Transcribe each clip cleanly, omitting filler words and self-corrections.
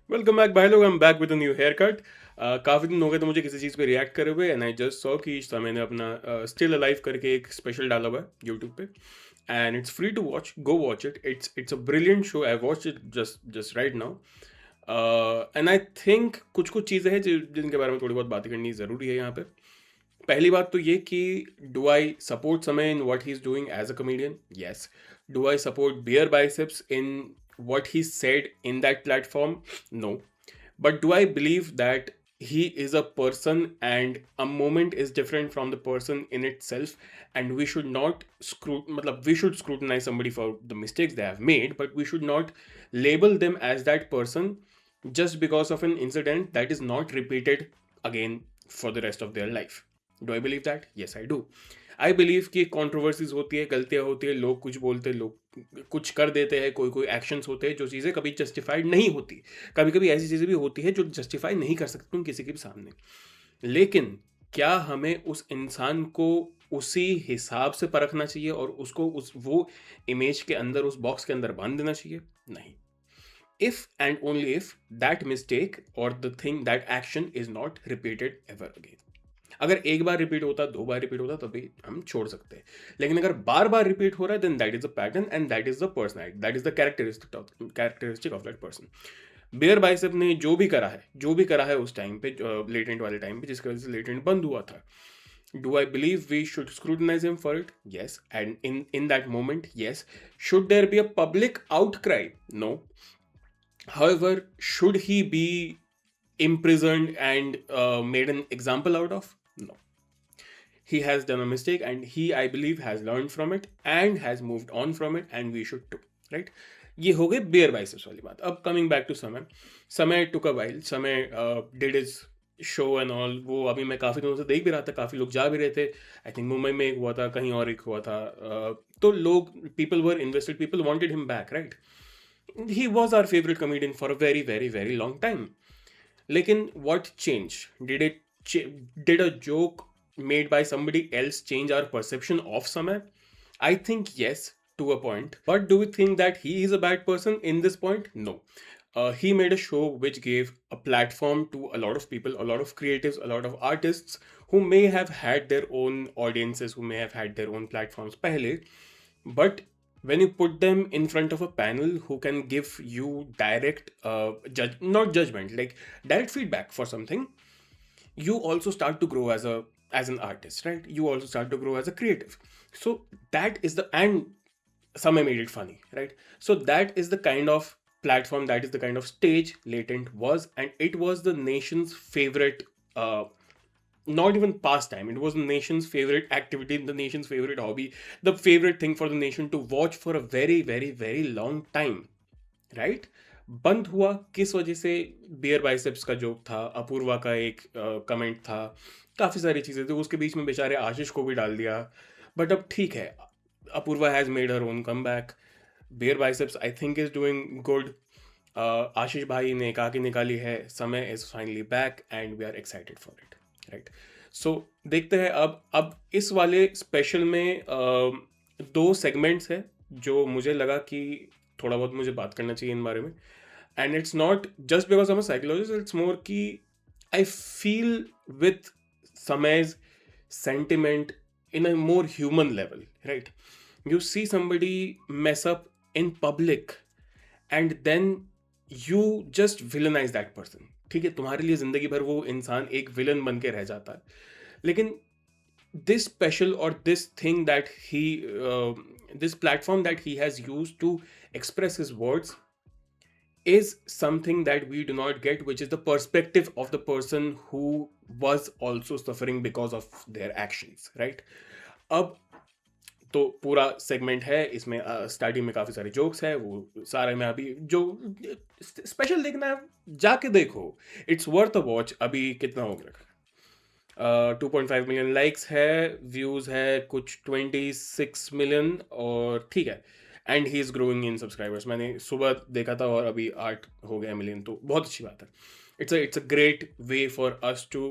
Welcome back भाई लोग, I am back with a new haircut. काफ़ी दिन हो गए तो मुझे किसी चीज़ पे रिएक्ट करे हुए, एंड आई जस्ट सॉ कि समय ने अपना स्टिल अलाइव करके एक स्पेशल डाला हुआ है यूट्यूब पे, and it's free to watch, go watch it. It's a brilliant show, I watch it just right now. And I think कुछ कुछ चीज़ें हैं जिनके बारे में थोड़ी बहुत बातें करनी ज़रूरी है यहाँ पे। पहली बात तो ये कि do I support Samay in what he is doing as a comedian? Yes. Do I support BeerBiceps in what he said in that platform? No. But do I believe that he is a person and a moment is different from the person in itself, and we should not we should scrutinize somebody for the mistakes they have made, but we should not label them as that person just because of an incident that is not repeated again for the rest of their life. Do I believe that? Yes, I do. I believe कि controversies होती है, गलतियाँ होती है, लोग कुछ बोलते हैं, लोग कुछ कर देते हैं, कोई कोई एक्शंस होते हैं जो चीज़ें कभी जस्टिफाइड नहीं होती। कभी कभी ऐसी चीज़ें भी होती है जो जस्टिफाई नहीं कर सकते तुम किसी के भी सामने। लेकिन क्या हमें उस इंसान को उसी हिसाब से परखना चाहिए और उसको उस वो इमेज के अंदर, उस बॉक्स के अंदर बांध देना चाहिए? नहीं। If and only if that mistake और the thing, that action is not repeated ever again. अगर एक बार रिपीट होता, दो बार रिपीट होता, तभी हम छोड़ सकते हैं। लेकिन अगर बार बार रिपीट हो रहा है, then that is a pattern and that is the personality, that is the characteristic of that person. BeerBicep ने जो भी करा है उस टाइम पे, लेटेंट वाले टाइम पे, जिसकी वजह से लेटेंट बंद हुआ था, do I believe we should scrutinize him for it? Yes. And in that moment, yes. Should there be a public outcry? No. However, should he be imprisoned and made an example out of? No. He has done a mistake, and he, I believe, has learned from it and has moved on from it, and we should too. Right? ये हो गई bear biceps वाली बात। अब coming back to समय, समय टुक a while, समय did is show and all. वो अभी मैं काफ़ी दिनों से देख भी रहा था, काफ़ी लोग जा भी रहे थे। आई थिंक मुंबई में एक हुआ था, कहीं और एक हुआ था। तो लोग, people were invested, people wanted him back, right? He was our favorite comedian for a very, very, very long time. Lekin, what changed? Did a joke made by somebody else change our perception of Samay? I think yes, to a point. But do we think that he is a bad person in this point? No. He made a show which gave a platform to a lot of people, a lot of creatives, a lot of artists who may have had their own audiences, who may have had their own platforms pehle. But when you put them in front of a panel who can give you direct not judgment, like direct feedback for something, you also start to grow as an artist, right? You also start to grow as a creative. So that is the, and some made it funny, right? So that is the kind of platform, that is the kind of stage Latent was, and it was the nation's favorite, not even pastime, it was the nation's favorite activity, the nation's favorite hobby, the favorite thing for the nation to watch for a very, very, very long time, right? बंद हुआ किस वजह से? Beer biceps का joke था, अपूर्वा का एक comment था, काफ़ी सारी चीज़ें थी, उसके बीच में बेचारे आशीष को भी डाल दिया। बट अब ठीक है, Apurva has made her own come back. Beer biceps I think is doing good. Ashish भाई ने एक आगे निकाली है, Samay is finally back and we are excited for it, right? So देखते हैं अब इस वाले स्पेशल में दो सेगमेंट्स है जो मुझे लगा कि थोड़ा बहुत मुझे बात करना चाहिए इन बारे में। And it's not just because I am a psychologist, it's more कि आई फील विथ समय's sentiment in a more human level, right? You see somebody mess up in public and then you just villainize that person. ठीक है, तुम्हारे लिए जिंदगी भर वो इंसान एक विलन बन के रह जाता है। लेकिन this special or this thing that he this platform that he has used to express his words is something that we do not get, which is the perspective of the person who was also suffering because of their actions, right? अब तो पूरा segment है इसमें, starting में काफ़ी सारे jokes है, वो सारे में अभी जो स्पेशल देखना है जाके देखो, इट्स वर्थ अ वॉच। अभी कितना हो गया? 2.5 मिलियन लाइक्स है, व्यूज़ है कुछ 26 मिलियन, और ठीक है। And he is growing in subscribers, मैंने सुबह देखा था और अभी 8 हो गया मिलियन, तो बहुत अच्छी बात है। It's a great way for us to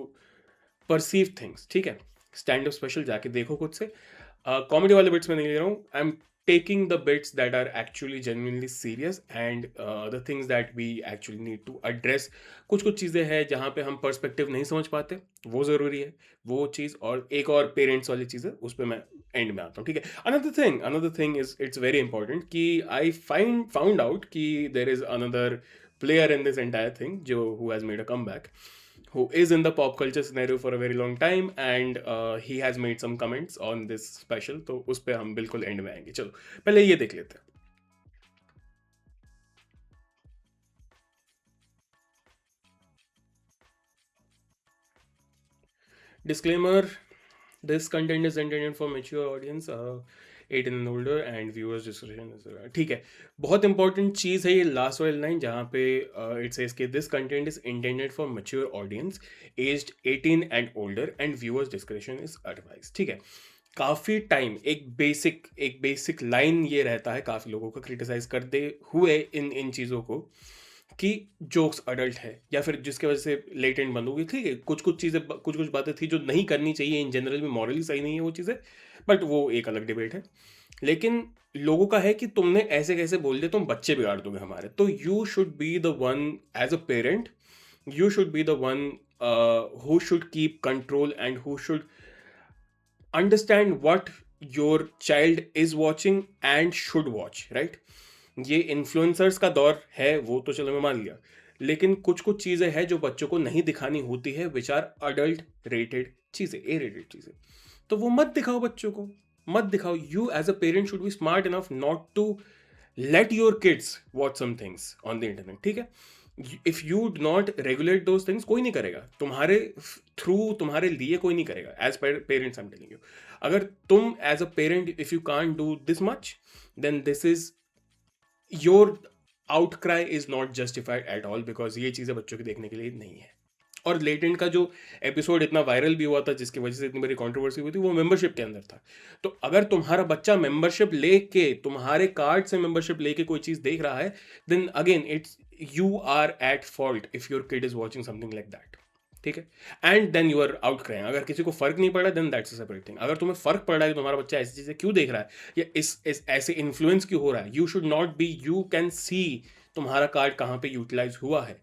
perceive things, ठीक है? स्टैंड अप स्पेशल जाके देखो खुद से। कॉमेडी वाले बिट्स में नहीं ले रहा हूँ, I am taking the bits that are actually genuinely serious and the things that we actually need to address. कुछ कुछ चीज़ें हैं जहाँ पे हम पर्सपेक्टिव नहीं समझ पाते, वो ज़रूरी है वो चीज़। और एक और पेरेंट्स वाली चीज़ है, उस पर मैं एंड में आता हूँ, ठीक है। Another thing is it's very important कि आई फाउंड आउट कि there is another player in this entire thing जो who has made a comeback, who is in the pop culture scenario for a very long time, and he has made some comments on this special, तो उस पे हम बिल्कुल and में आएंगे। चलो पहले ये देख लेते हैं। Disclaimer: this content is intended for mature audience, 18 and older, and viewers discretion is ठीक है। बहुत इंपॉर्टेंट चीज़ है ये लास्ट वाली लाइन जहाँ पे इट सेज कि this content is intended for mature audience aged 18 and older and viewers description is advise, ठीक है। काफ़ी टाइम एक बेसिक लाइन ये रहता है काफ़ी लोगों को क्रिटिसाइज करते हुए इन चीज़ों को कि जोक्स अडल्ट है या फिर जिसके वजह से लेटेंट बंद होगी, ठीक है। कुछ चीज़ें कुछ बातें थी जो नहीं करनी चाहिए, इन जनरल में मॉरली सही नहीं है वो चीज़ें, बट वो एक अलग डिबेट है। लेकिन लोगों का है कि तुमने ऐसे कैसे बोल दिया, तुम बच्चे बिगाड़ दोगे हमारे। तो you should be the one as a parent, you should be the one who should keep control and who should understand what your child is watching and should watch, right? ये इन्फ्लुएंसर्स का दौर है, वो तो चलो मैं मान लिया, लेकिन कुछ चीज़ें हैं जो बच्चों को नहीं दिखानी होती है, विच आर अडल्ट रेटेड चीज़ें, ए रेटेड चीज़ें, तो वो मत दिखाओ बच्चों को, मत दिखाओ। You as a parent should be smart enough not to let your kids watch some things on the internet, ठीक है। If you do not regulate those things, कोई नहीं करेगा तुम्हारे थ्रू, तुम्हारे लिए कोई नहीं करेगा। As parents I am telling you, अगर तुम as a parent if you can't do this much, then this is your outcry is not justified at all, because ये चीज़ें बच्चों के देखने के लिए नहीं है। और लेटेंट का जो एपिसोड इतना वायरल भी हुआ था, जिसकी वजह से इतनी बड़ी कंट्रोवर्सी हुई थी, वो मेंबरशिप के अंदर था। तो अगर तुम्हारा बच्चा मेंबरशिप लेके, तुम्हारे कार्ड से मेंबरशिप लेके कोई चीज़ देख रहा है, then again it's you are at fault if your kid is watching something like that, ठीक है। And then you are out crying. अगर किसी को फर्क नहीं पड़ा, then that's a separate thing. अगर तुम्हें फर्क पड़ रहा है कि तुम्हारा बच्चा ऐसी चीज़ें क्यों देख रहा है या इस ऐसे इन्फ्लुएंस क्यों हो रहा है, you should not be, you can see तुम्हारा कार्ड कहाँ पे यूटिलाइज हुआ है,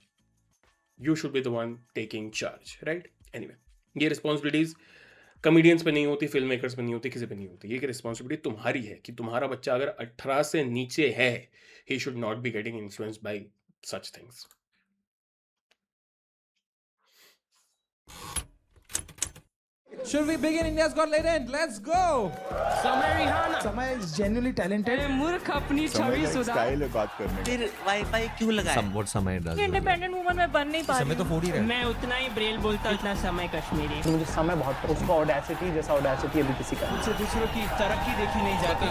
you should be the one taking charge, right? Anyway, ये रिस्पॉन्सिबिलिटीज कॉमेडियंस पे नहीं होती, फिल्म मेकर्स पे नहीं होती, किसी पे नहीं होती। ये रिस्पॉन्सिबिलिटी तुम्हारी है कि तुम्हारा बच्चा अगर 18 से नीचे है, he should not be getting influenced by such things. Should we begin India's Got Talent? Let's go! समय रिहाना समय is genuinely talented. अरे मूर्ख अपनी छवि सुधार। स्टाइल है बात करने की। फिर वाईफाई क्यों लगाया? Somewhat समय does. इंडिपेंडेंट वुमन में बन नहीं पा रही समय तो फोड़ ही रहे। मैं उतना ही ब्रेल बोलता उतना समय कश्मीरी। मुझे समय बहुत उसका ऑडेसिटी जैसा ऑडेसिटी अभी किसी का नहीं। मुझसे दूसरों की तरक्की देखी नहीं जाती।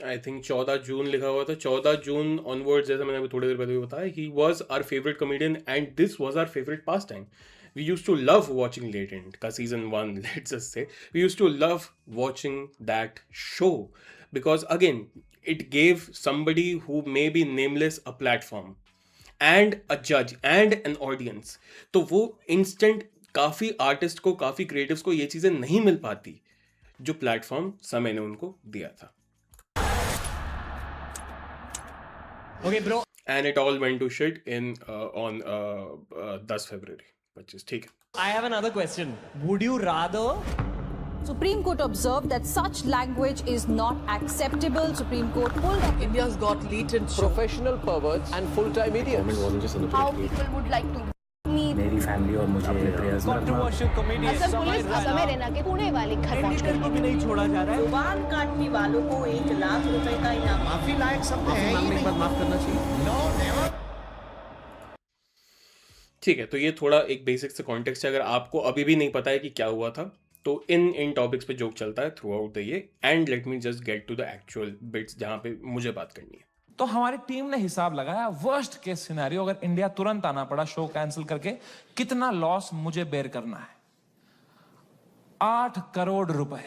आई थिंक 14 जून लिखा हुआ था, 14 जून ऑनवर्ड्स, जैसे मैंने अभी थोड़ी देर पहले भी बताया, he was our favourite comedian and this was our favourite pastime. We used to love watching Latent का season 1, let's just say. We used to love watching that show because again, it gave somebody who may be nameless a platform and a judge and an audience. तो वो instant काफ़ी artist को, काफ़ी creatives को ये चीज़ें नहीं मिल पाती जो प्लेटफॉर्म समय ने उनको दिया था. Okay, bro. And it all went to shit on 10 February. ठीक है. I have another question. Would you rather? Supreme Court observed that such language is not acceptable. Supreme Court pulled up India's got latent professional perverts and full-time idiots. how people would like to meet. मेरी family और मुझे prayers में Controversial comedian. Assam police Assam Raina के पुणे वाले घर पहुंच को भी नहीं छोड़ा जा रहा है. जुबान काटने वालों को 1 लाख रुपए का इनाम. माफी लायक शब्द है ही नहीं. माफ करना चाहिए. ठीक है, तो ये थोड़ा एक बेसिक से कॉन्टेक्स्ट है. अगर आपको अभी भी नहीं पता है कि क्या हुआ था, तो इन टॉपिक्स पे जोक चलता है throughout the year. And let me just get to the actual bits जहाँ पे मुझे बात करनी है. तो हमारी टीम ने हिसाब लगाया, वर्स्ट केस सिनेरियो अगर इंडिया तुरंत आना पड़ा शो कैंसिल करके, कितना लॉस मुझे बेयर करना है. 8 करोड़ रुपए.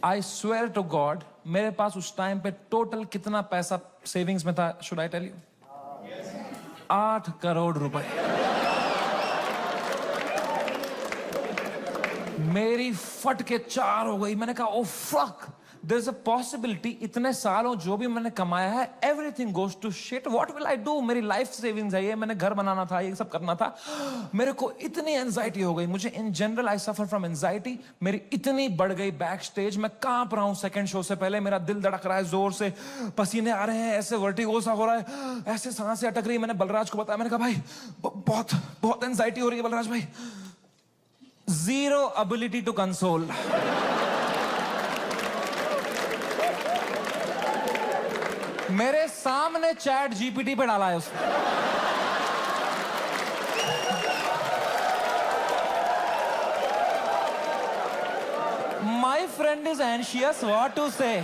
आई स्वेयर टू गॉड, मेरे पास उस टाइम पे टोटल कितना पैसा सेविंग्स में था, should I tell you? 8 crore रुपए. मेरी फट के 4 हो गई। मैंने कहा oh fuck, there is a possibility इतने सालों जो भी मैंने कमाया है everything goes to shit, what will I do? मेरी लाइफ सेविंग्स है ये, मैंने घर बनाना था, ये सब करना था। मेरे को इतनी एंजाइटी हो गई। मुझे in general I suffer from anxiety. मेरी इतनी बढ़ गई बैक स्टेज, मैं कांप रहा हूं सेकंड शो से पहले, मेरा दिल धड़क रहा है जोर से, पसीने आ रहे हैं, ऐसे वर्टिगो सा हो रहा है, ऐसे सांसें अटक रही है। मैंने बलराज को बताया, मैंने कहा भाई बहुत बहुत एंजाइटी हो रही है बलराज भाई। Zero ability to console. मेरे सामने चैट जीपीटी पे डाला है उसने। My friend is anxious, what to say.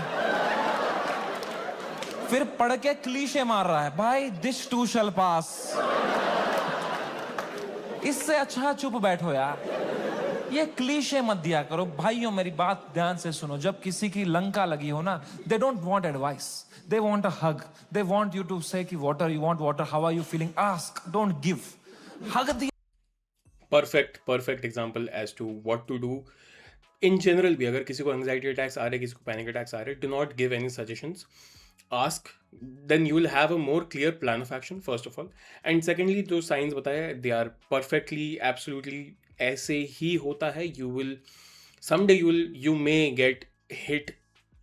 फिर पढ़ के क्लीशे मार रहा है, भाई दिस टू शैल पास। इससे अच्छा चुप बैठो यार, ये क्लीशे मत दिया करो। भाइयों मेरी बात ध्यान से सुनो, जब किसी की लंका लगी हो ना, they don't want advice, they want a hug, they want you to say कि water, you want water, how are you feeling, ask, don't give. Hug दिया। perfect example as to what to do in general भी। अगर किसी को anxiety attacks आ रहे, किसी को panic attacks आ रहे, do not give any suggestions, ask, then you will have a more clear plan of action first of all, and secondly जो science बताया they are perfectly absolutely ऐसे ही होता है। you will someday you may get hit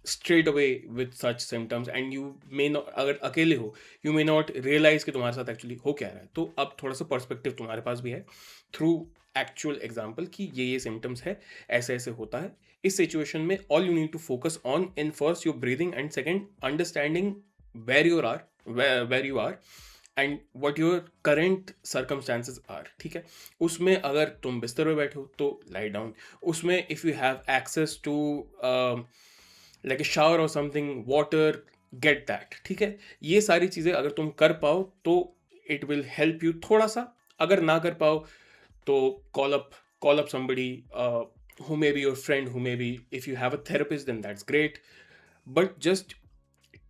straight away with such symptoms and you may not, अगर अकेले हो you may not realize कि तुम्हारे साथ एक्चुअली हो क्या रहा है। तो अब थोड़ा सा पर्सपेक्टिव तुम्हारे पास भी है थ्रू एक्चुअल एग्जाम्पल कि ये सिम्टम्स है, ऐसे ऐसे होता है। इस सिचुएशन में all you need to focus on in first your breathing and second understanding where you are and what your current circumstances are. ठीक है, उसमें अगर तुम बिस्तर में बैठो तो लाई डाउन, उसमें if you have access to like a shower और समथिंग, वाटर, गेट दैट। ठीक है, ये सारी चीज़ें अगर तुम कर पाओ तो इट विल हेल्प यू थोड़ा सा। अगर ना कर पाओ तो call up somebody who may be your friend, who may be, if you have a therapist then that's great, but just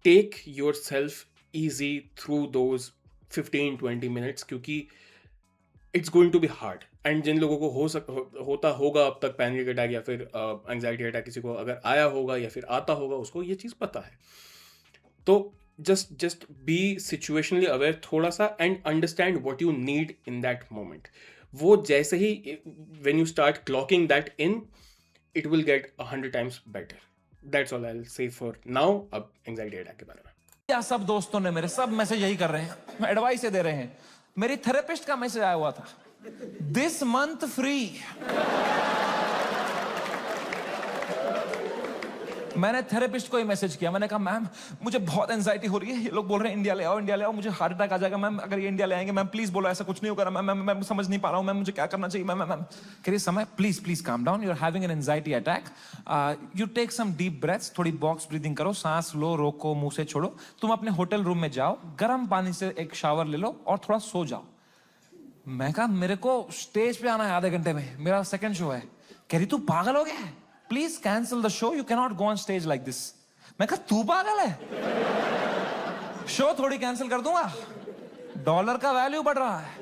take yourself easy through those 15-20 minutes क्योंकि it's going to be hard। and जिन लोगों को होता होगा अब तक panic attack या फिर anxiety attack, किसी को अगर आया होगा या फिर आता होगा, उसको ये चीज़ पता है। तो just be situationally aware थोड़ा सा and understand what you need in that moment। वो जैसे ही when you start clocking that in, it will get 100 times better। That's all I'll say for now। अब एंजाइटी अटैक के बारे में क्या सब दोस्तों ने मेरे सब मैसेज यही कर रहे हैं, एडवाइस दे रहे हैं। मेरी थेरेपिस्ट का मैसेज आया हुआ था, दिस मंथ फ्री। मैंने थेरेपिस्ट को ही मैसेज किया, मैंने कहा मैम मुझे बहुत एंजाइटी हो रही है, ये लोग बोल रहे हैं इंडिया ले आओ, इंडिया ले आओ, मुझे हार्ट अटैक आ जाएगा मैम अगर ये इंडिया ले आएंगे। मैम प्लीज बोलो ऐसा कुछ नहीं होगा मैम, मैं समझ नहीं पा रहा हूँ मैम, मुझे क्या करना चाहिए मैम। मैम कह रही Samay please calm down, you are having an anxiety attack, you take some deep breaths, थोड़ी बॉक्स ब्रीदिंग करो, सांस लो, रोको, मुंह से छोड़ो, तुम अपने होटल रूम में जाओ, गर्म पानी से एक शावर ले लो और थोड़ा सो जाओ। मैं कहा मेरे को स्टेज पे आना है आधे घंटे में, मेरा सेकंड शो है। कह रही तू पागल हो गया है, please cancel the show, you can not go on stage like this. मैं कहा तू पागल है, शो थोड़ी कैंसिल कर दूंगा, डॉलर का वैल्यू बढ़ रहा है।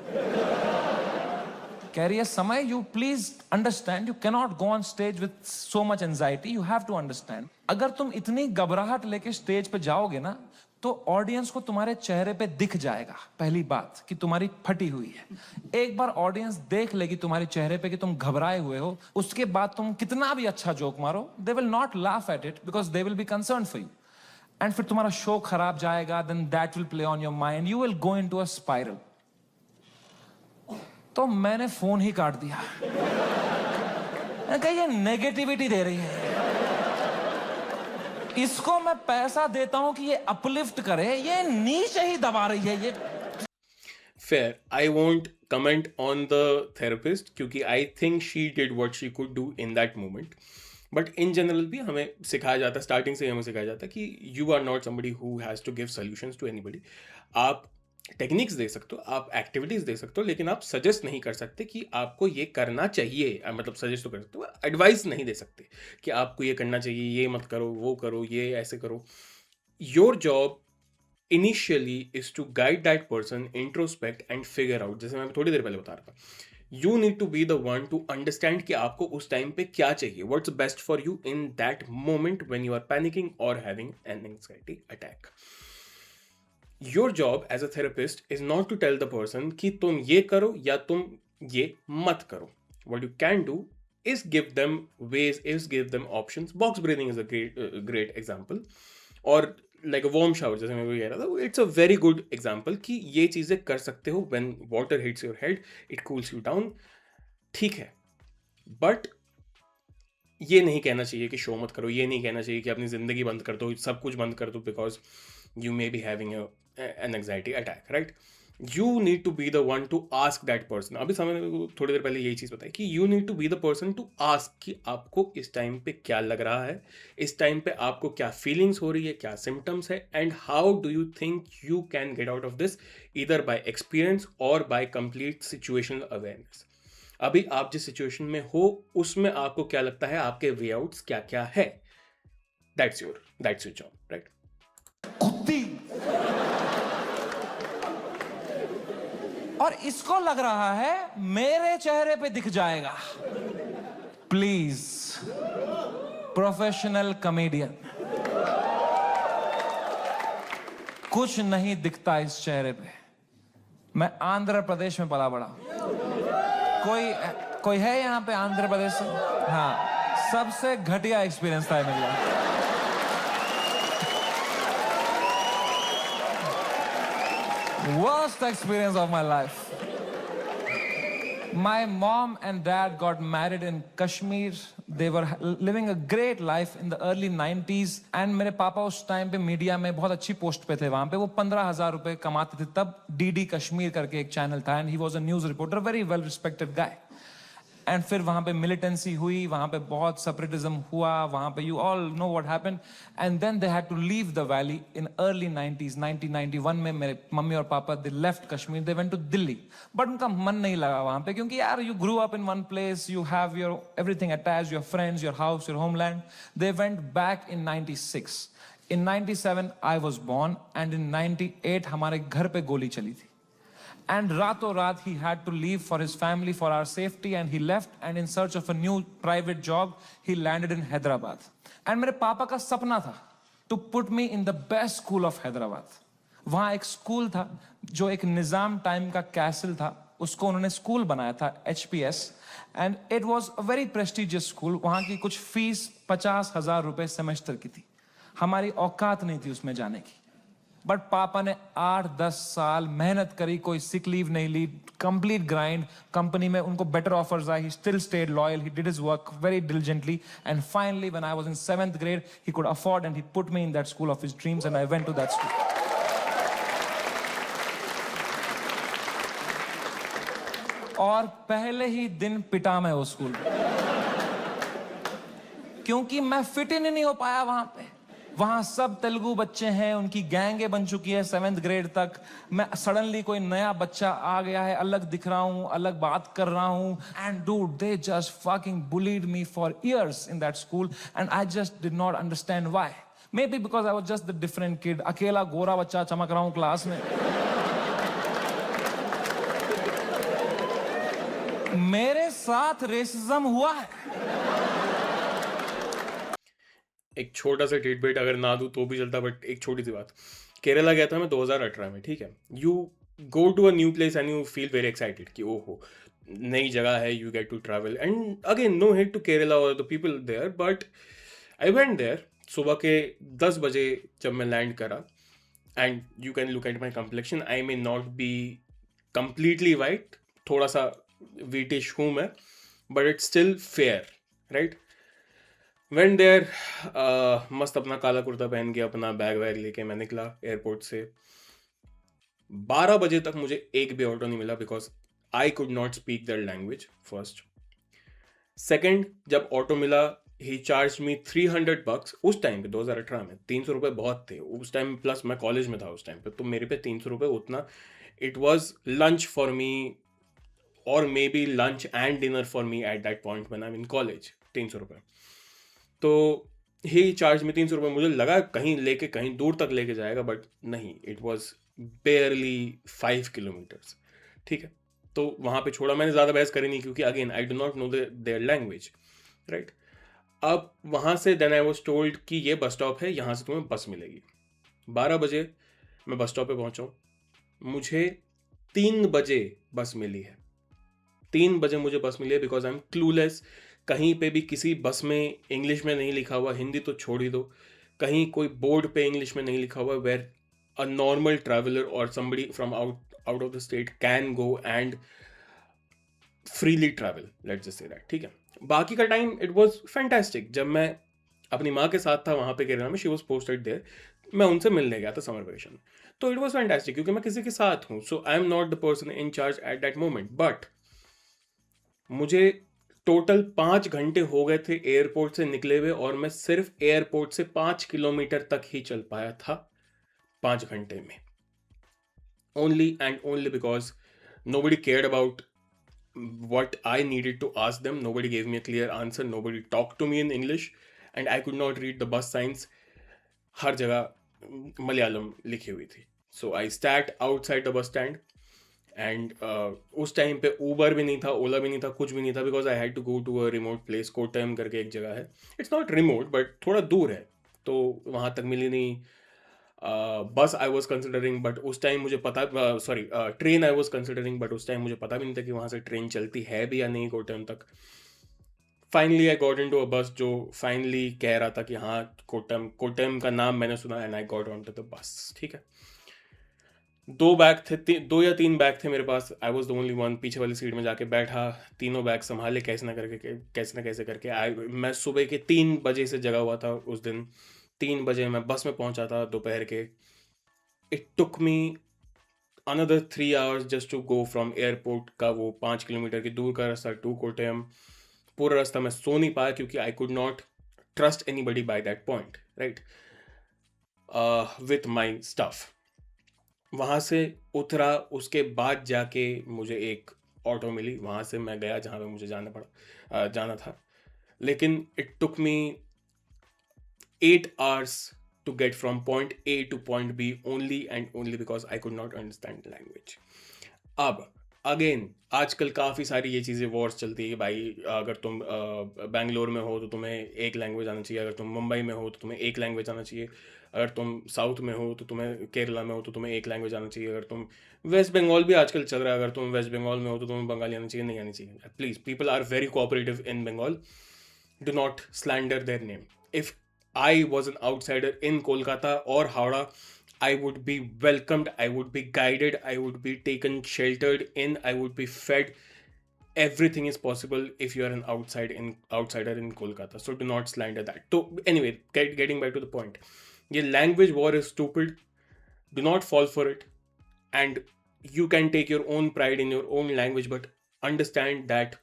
कह रही है Samay you please understand, you can not go on stage with so much anxiety, you have to understand. अगर तुम इतनी घबराहट लेके स्टेज पे जाओगे ना तो ऑडियंस को तुम्हारे चेहरे पे दिख जाएगा पहली बात कि तुम्हारी फटी हुई है। एक बार ऑडियंस देख लेगी तुम्हारे चेहरे पे कि तुम घबराए हुए हो, उसके बाद तुम कितना भी अच्छा जोक मारो, they will not laugh at it because they will be concern for you, and फिर तुम्हारा शो खराब जाएगा, then that will play on your mind, you will go into a spiral. तो मैंने फोन ही काट दिया। मैंने कहा ये नेगेटिविटी दे रही है, इसको मैं पैसा देता हूं कि ये अपलिफ्ट करे, ये नीचे ही दबा रही है ये। Fair, I won't comment on the therapist क्योंकि I think she did what she could do in that moment। But in general भी हमें सिखाया जाता है, स्टार्टिंग से हमें सिखाया जाता है कि you are not somebody who has to give solutions to anybody। आप टेक्निक्स दे सकते हो, आप एक्टिविटीज़ दे सकते हो, लेकिन आप सजेस्ट नहीं कर सकते कि आपको ये करना चाहिए। मतलब सजेस्ट तो कर सकते हो, एडवाइस नहीं दे सकते कि आपको ये करना चाहिए, ये मत करो, वो करो, ये ऐसे करो। Your job initially is to guide that person, introspect and figure out. जैसे मैं थोड़ी देर पहले बता रहा था you need to be the one to understand कि आपको उस टाइम पे क्या चाहिए, what's best for you in that moment when you are panicking और having an anxiety attack. Your job as a therapist is not to tell the person कि तुम ये करो या तुम ये मत करो. What you can do is give them ways, is give them options. Box breathing is a great example. और like a warm shower, जैसे मैं वो कह रहा था, it's a very good example कि ये चीज़ें कर सकते हो when water hits your head, it cools you down. ठीक है, but ये नहीं कहना चाहिए कि शो मत करो, ये नहीं कहना चाहिए कि अपनी ज़िंदगी बंद कर दो, सब कुछ बंद कर दो because you may be having an anxiety attack, right? You need to be the one to ask that person. अभी समय थोड़ी देर पहले यही चीज़ बताई कि you need to be the person to ask कि आपको इस टाइम पे क्या लग रहा है, इस टाइम पे आपको क्या फीलिंग्स हो रही है, क्या सिम्टम्स है, and how do you think you can get out of this either by experience और बाय कंप्लीट सिचुएशनल अवेयरनेस. अभी आप जिस सिचुएशन में हो उसमें आपको क्या लगता है, आपके वे आउट्स क्या क्या है. That's your job, right? कुत्ती. और इसको लग रहा है मेरे चेहरे पे दिख जाएगा. प्लीज, प्रोफेशनल कॉमेडियन, कुछ नहीं दिखता इस चेहरे पे. मैं आंध्र प्रदेश में पला बड़ा. कोई है यहां पे आंध्र प्रदेश से? हाँ, सबसे घटिया एक्सपीरियंस था मेरे लिए. Worst experience of my life. My mom and dad got married in Kashmir. They were living a great life in the early 90s. And मेरे पापा उस टाइम पे मीडिया में बहुत अच्छी पोस्ट पे थे. वहां पे वो 15,000 रुपए कमाते थे. तब DD कश्मीर करके एक चैनल था, and he was a news reporter, very well respected guy. And फिर वहां पे मिलिटेंसी हुई, वहां पे बहुत सेपरेटिज्म हुआ, वहां पे you all know what happened. And then they had to leave the valley in early 90s. 1991 में मेरे मम्मी और पापा they left Kashmir, they went to Delhi. But उनका मन नहीं लगा वहां पे, क्योंकि यार you grew up in one place, you have your everything attached, your friends, your house, your homeland. They went back in 96. In 97 I was born, and in 98 हमारे घर पे गोली चली थी. And rato raat he had to leave for his family, for our safety, and he left, and in search of a new private job he landed in Hyderabad. And मेरे पापा का सपना था to put me in the best school of Hyderabad. वहाँ एक school था जो एक निजाम टाइम का कैसल था, उसको उन्होंने स्कूल बनाया था, HPS, and it was a very prestigious school. वहाँ की कुछ फीस 50,000 रुपए सेमेस्टर की थी. हमारी औकात नहीं थी उसमें जाने की. बट पापा ने 8-10 साल मेहनत करी, कोई सिक लीव नहीं ली, कंप्लीट ग्राइंड. कंपनी में उनको बेटर ऑफर्स आए, he still stayed loyal, he did his work very diligently, and finally when I was in 7th grade he could afford and he put me in that school of his dreams, and I went to that school. और पहले ही दिन पिटा मैं उस school में, क्योंकि मैं fit in नहीं हो पाया वहां पे. वहां सब तेलुगु बच्चे हैं, उनकी गैंगे बन चुकी है 7th grade तक. मैं सडनली कोई नया बच्चा आ गया है, अलग दिख रहा हूं, अलग बात कर रहा हूं. And dude, they just fucking bullied me for years in that school, and I just did not understand why. May be because I was just the different kid. अकेला गोरा बच्चा चमक रहा हूं क्लास में. मेरे साथ रेसिज्म हुआ है. एक छोटा सा टिडबिट अगर ना दूं तो भी चलता, बट एक छोटी सी बात. केरला गया था मैं 2018 में, ठीक है. You go to a new place and you feel very excited कि ओहो नई जगह है, you get to travel. And again no hate to Kerala और the people there, but I went there. सुबह के 10 बजे जब मैं लैंड करा, and you can look at my complexion, I may not be completely white, थोड़ा सा वीटिश हूँ मैं, but it's still fair, right. Went there, मस्त अपना काला कुर्ता पहन के अपना बैग वैग लेके मैं निकला एयरपोर्ट से. 12 बजे तक मुझे एक भी ऑटो नहीं मिला, because I could not speak that language. First. Second, जब ऑटो मिला, ही चार्ज मी $300. उस टाइम पे 2018 में 300 रुपये बहुत थे उस टाइम, प्लस मैं कॉलेज में था उस टाइम पे, तो मेरे पे 300 रुपये उतना, it was lunch for me और maybe lunch and dinner for me at that point when I am in college. 300 रुपये. तो ही चार्ज में 300 रुपये. मुझे लगा कहीं लेके कहीं दूर तक लेके जाएगा, बट नहीं, इट वॉज बेयरली 5 किलोमीटर्स. ठीक है. तो वहाँ पे छोड़ा, मैंने ज़्यादा बहस करी नहीं क्योंकि again I do not know their language, right. अब वहाँ से देन आई वॉज टोल्ड कि ये बस स्टॉप है, यहाँ से तुम्हें बस मिलेगी। 12 बजे मैं बस स्टॉप पे पहुँचा हूँ, मुझे 3 बजे बस मिली है। 3 बजे मुझे बस मिली है बिकॉज आई एम क्लूलेस। कहीं पे भी किसी बस में इंग्लिश में नहीं लिखा हुआ, हिंदी तो छोड़ ही दो, कहीं कोई बोर्ड पे इंग्लिश में नहीं लिखा हुआ वेयर अ नॉर्मल ट्रैवलर और somebody from out of the state can go and freely travel, let's just say that, ठीक है। बाकी का टाइम इट वाज फैंटास्टिक। जब मैं अपनी माँ के साथ था वहाँ पे केरला में, शी वाज पोस्टेड देयर, मैं उनसे मिलने गया था समर वेकेशन, तो इट वाज फैंटास्टिक क्योंकि मैं किसी के साथ हूँ, so I am not the person in charge at that moment. But मुझे टोटल 5 घंटे हो गए थे एयरपोर्ट से निकले हुए और मैं सिर्फ एयरपोर्ट से 5 किलोमीटर तक ही चल पाया था 5 घंटे में, only and only because nobody cared about what I needed to ask them. Nobody gave me a clear answer. Nobody talked to me in English, and I could not read the bus signs. हर जगह मलयालम लिखी हुई थी. So I sat outside the bus stand, and उस time पे Uber भी नहीं था, ओला भी नहीं था, कुछ भी नहीं था, because I had to go to a remote place. कोटम करके एक जगह है. It's not remote, but थोड़ा दूर है, तो वहाँ तक मिली नहीं. बस आई वॉज कंसिडरिंग, बट उस टाइम मुझे पता, sorry train I was considering, but उस टाइम मुझे पता भी नहीं था कि वहाँ से ट्रेन चलती है भी या नहीं कोटम तक. Finally I got into a बस जो फाइनली कह रहा था कि हाँ कोटम का नाम मैंने सुना, and I got on to the bus. ठीक है, 2 बैग थे, 2 या 3 बैग थे मेरे पास. I was the only one. पीछे वाली सीट में जाके बैठा, तीनों बैग संभाले कैसे ना कैसे करके. मैं सुबह के 3 बजे से जगा हुआ था उस दिन. 3 बजे मैं बस में पहुंचा था दोपहर के. It took me another 3 hours just to go from airport का वो 5 किलोमीटर की दूर का रास्ता टू कोटयम. पूरा रास्ता मैं सो नहीं पाया क्योंकि आई could not trust anybody by that point, right, with my stuff. वहाँ से उतरा, उसके बाद जाके मुझे एक ऑटो मिली, वहाँ से मैं गया जहाँ पे मुझे जाना था. लेकिन it took me 8 hours to get from point A to point B only and only because I could not understand the language. अब अगेन आजकल काफ़ी सारी ये चीज़ें वॉर्स चलती है भाई. अगर तुम बैंगलोर में हो तो तुम्हें एक लैंग्वेज आना चाहिए, अगर तुम मुंबई में हो तो तुम्हें एक लैंग्वेज आना चाहिए, अगर तुम साउथ में हो तो तुम्हें, केरला में हो तो तुम्हें एक लैंग्वेज आना चाहिए, अगर तुम वेस्ट बंगाल भी आजकल चल रहा है, अगर तुम वेस्ट बंगाल में हो तो तुम्हें बंगाली आना चाहिए. नहीं आनी चाहिए. Please, people are very cooperative in Bengal. Do not slander their name. If I was an outsider in Kolkata or Howrah, I would be welcomed, I would be guided, I would be taken sheltered in, I would be fed. Everything is possible if you are an outsider in Kolkata. So do not slander that. So anyway, getting back to the point. ये language war is stupid. Do not fall for it. And you can take your own pride in your own language, but understand that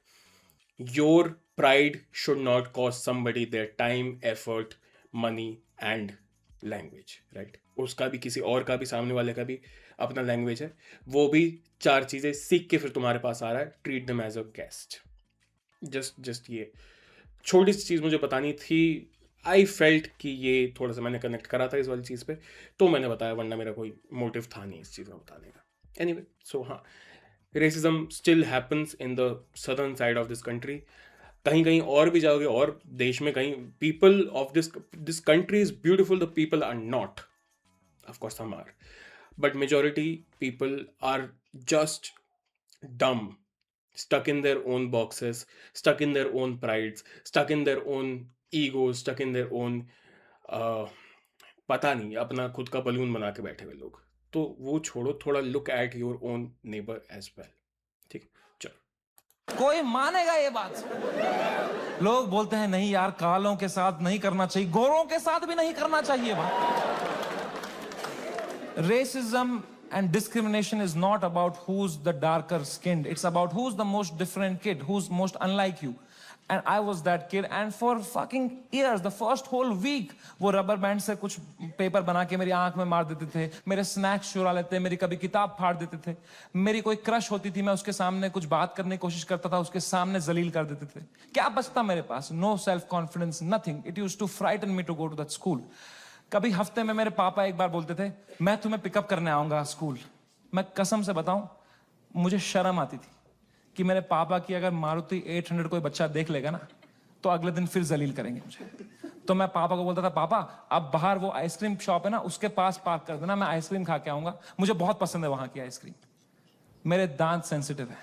your pride should not cost somebody their time, effort, money and language, right. उसका भी, किसी और का भी, सामने वाले का भी अपना लैंग्वेज है. वो भी 4 चीज़ें सीख के फिर तुम्हारे पास आ रहा है. Treat them as a guest. Just ये छोटी सी चीज़ मुझे बतानी थी. आई फेल्ट कि ये थोड़ा सा मैंने कनेक्ट करा था इस वाली चीज़ पे, तो मैंने बताया, वरना मेरा कोई मोटिव था नहीं इस चीज़ में बताने का. एनीवे, सो हाँ, racism still happens in the southern side of this country. कहीं कहीं और भी जाओगे और देश में कहीं, people of this country is beautiful, the people are not. Of course हम are, but majority people are just dumb, stuck in their own boxes, stuck in their own prides, stuck in their own egos, stuck in their own पता नहीं, अपना खुद का balloon बना के बैठे हुए लोग. तो वो छोड़ो, थोड़ा look at your own neighbour as well. ठीक है, चलो. कोई मानेगा ये बात? लोग बोलते हैं नहीं यार, कालों के साथ नहीं करना चाहिए, गोरों के साथ भी नहीं करना चाहिए. Racism and discrimination is not about who's the darker skinned. It's about who's the most different kid, who's most unlike you. And I was that kid. And for fucking years, the first whole week, वो rubber band से कुछ paper बना के मेरी आंख में मार देते थे, मेरे स्नैक्स चुरा लेते, मेरी कभी किताब फाड़ देते थे. मेरी कोई क्रश होती थी, मैं उसके सामने कुछ बात करने की कोशिश करता था, उसके सामने जलील कर देते थे. क्या बचता मेरे पास? No self confidence, nothing. It used to frighten me to go to that school. कभी हफ्ते में मेरे पापा एक बार बोलते थे, मैं तुम्हें पिकअप करने आऊंगा स्कूल. मैं कसम से बताऊं, मुझे शर्म आती थी. कि मेरे पापा की अगर मारुति 800 कोई बच्चा देख लेगा ना तो अगले दिन फिर जलील करेंगे मुझे। तो मैं पापा को बोलता था, पापा अब बाहर वो आइसक्रीम शॉप है ना, उसके पास पार्क कर देना, मैं आइसक्रीम खा के आऊंगा, मुझे बहुत पसंद है वहां की आइसक्रीम। मेरे दांत सेंसिटिव है।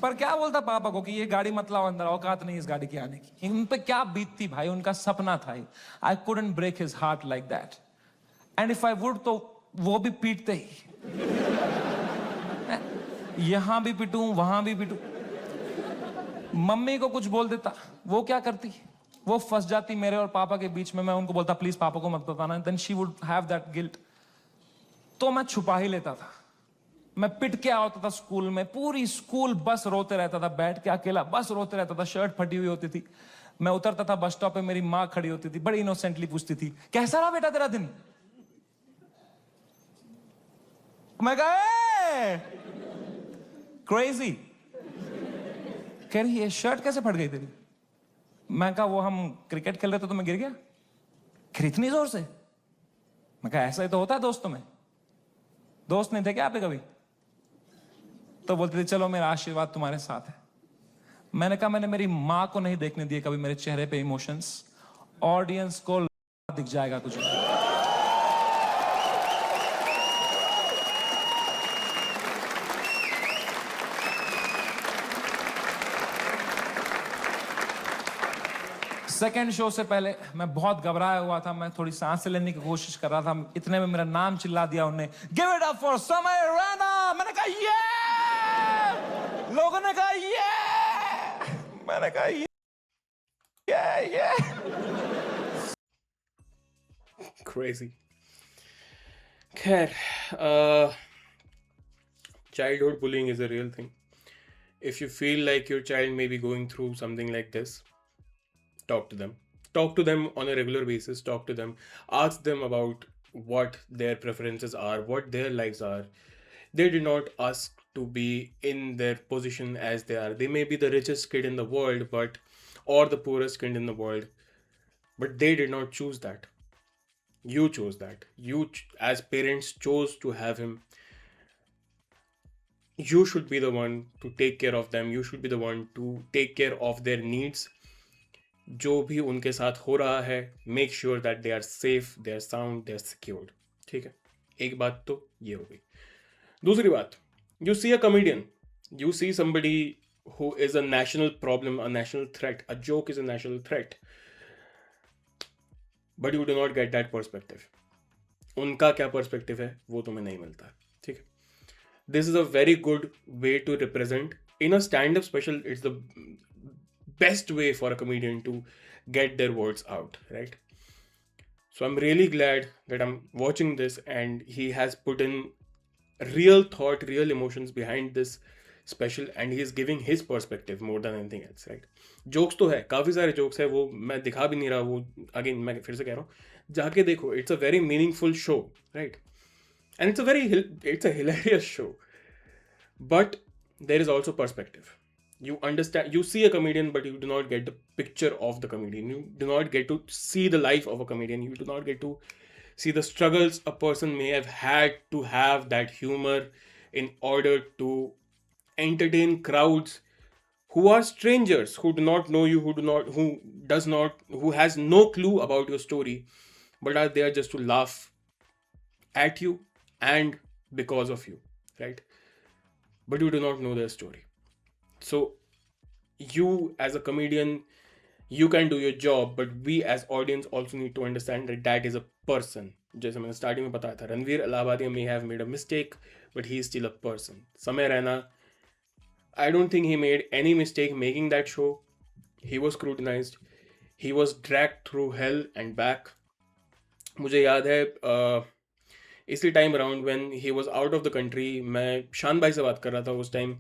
पर क्या बोलता पापा को कि ये गाड़ी मत लाओ अंदर, औकात नहीं इस गाड़ी की आने की। उन पे क्या बीत थी भाई, उनका सपना था। I couldn't break his heart like that, and if I would तो वो भी पीटते ही। यहां भी पिटूं, वहां भी पिटूं। मम्मी को कुछ बोल देता, वो क्या करती, वो फंस जाती मेरे और पापा के बीच में। मैं उनको बोलता प्लीज पापा को मत बताना, then she would have that guilt. तो मैं छुपा ही लेता था। मैं पिट के आता था स्कूल में, पूरी स्कूल बस रोते रहता था, बैठ के अकेला बस रोते रहता था, शर्ट फटी हुई होती थी। मैं उतरता था बस स्टॉप पे, मेरी माँ खड़ी होती थी, बड़ी इनोसेंटली पूछती थी कैसा रहा बेटा तेरा दिन। मैं कहा क्रेजी। कह रही ये शर्ट कैसे फट गई तेरी। मैं कहा वो हम क्रिकेट खेल रहे थे तो मैं गिर गया। फिर इतनी जोर से। मैं कहा ऐसा ही तो होता है दोस्तों में, दोस्त नहीं थे क्या आपके कभी। तो बोलते थे चलो मेरा आशीर्वाद तुम्हारे साथ है। मैंने कहा मैंने मेरी मां को नहीं देखने दिए कभी मेरे चेहरे पे इमोशंस, ऑडियंस को दिख जाएगा तुझे। सेकेंड शो से पहले मैं बहुत घबराया हुआ था, मैं थोड़ी सांस लेने की कोशिश कर रहा था। इतने में मेरा नाम चिल्ला दिया उन्होंने, गिव इट अप फॉर समय रैना। मैंने कहा ये, लोगों ने कहा ये, मैंने कहा ये। Crazy. खैर, childhood bullying is a real thing. If you feel like your child may be going through something like this, talk to them. Talk to them on a regular basis. Talk to them. Ask them about what their preferences are, what their lives are. They did not ask to be in their position as they are. They may be the richest kid in the world, or the poorest kid in the world, but they did not choose that. You chose that. You, as parents, chose to have him. You should be the one to take care of them. You should be the one to take care of their needs. जो भी उनके साथ हो रहा है, make sure that they are safe, they are sound, they are secured. ठीक है, एक बात तो ये हो गई। दूसरी बात, you see a comedian, you see somebody who is a national problem, a national threat, a joke is a national threat, but you do not get that perspective. उनका क्या पर्सपेक्टिव है वो तुम्हें नहीं मिलता। ठीक है, this is a very good way to represent in a stand up special. It's the best way for a comedian to get their words out, right? So I'm really glad that I'm watching this and he has put in real thought, real emotions behind this special, and he is giving his perspective more than anything else, right? Jokes तो है, काफ़ी सारे jokes है, वो मैं दिखा भी नहीं रहा, वो again मैं फिर से कह रहा हूँ, जाके देखो, it's a very meaningful show, right? And it's a hilarious show, but there is also perspective. You understand, you see a comedian, but you do not get the picture of the comedian. You do not get to see the life of a comedian. You do not get to see the struggles a person may have had to have that humor in order to entertain crowds who are strangers, who do not know you, who has no clue about your story, but are there just to laugh at you and because of you, right? But you do not know their story. So you as a comedian, you can do your job, but we as audience also need to understand that that is a person. जैसे मैंने starting में बताया था, Ranveer Allahbadia may have made a mistake, but he is still a person. समय Raina, I don't think he made any mistake making that show. He was scrutinized. He was dragged through hell and back. मुझे याद है इसी time around when he was out of the country, मैं शान भाई से बात कर रहा था उस टाइम,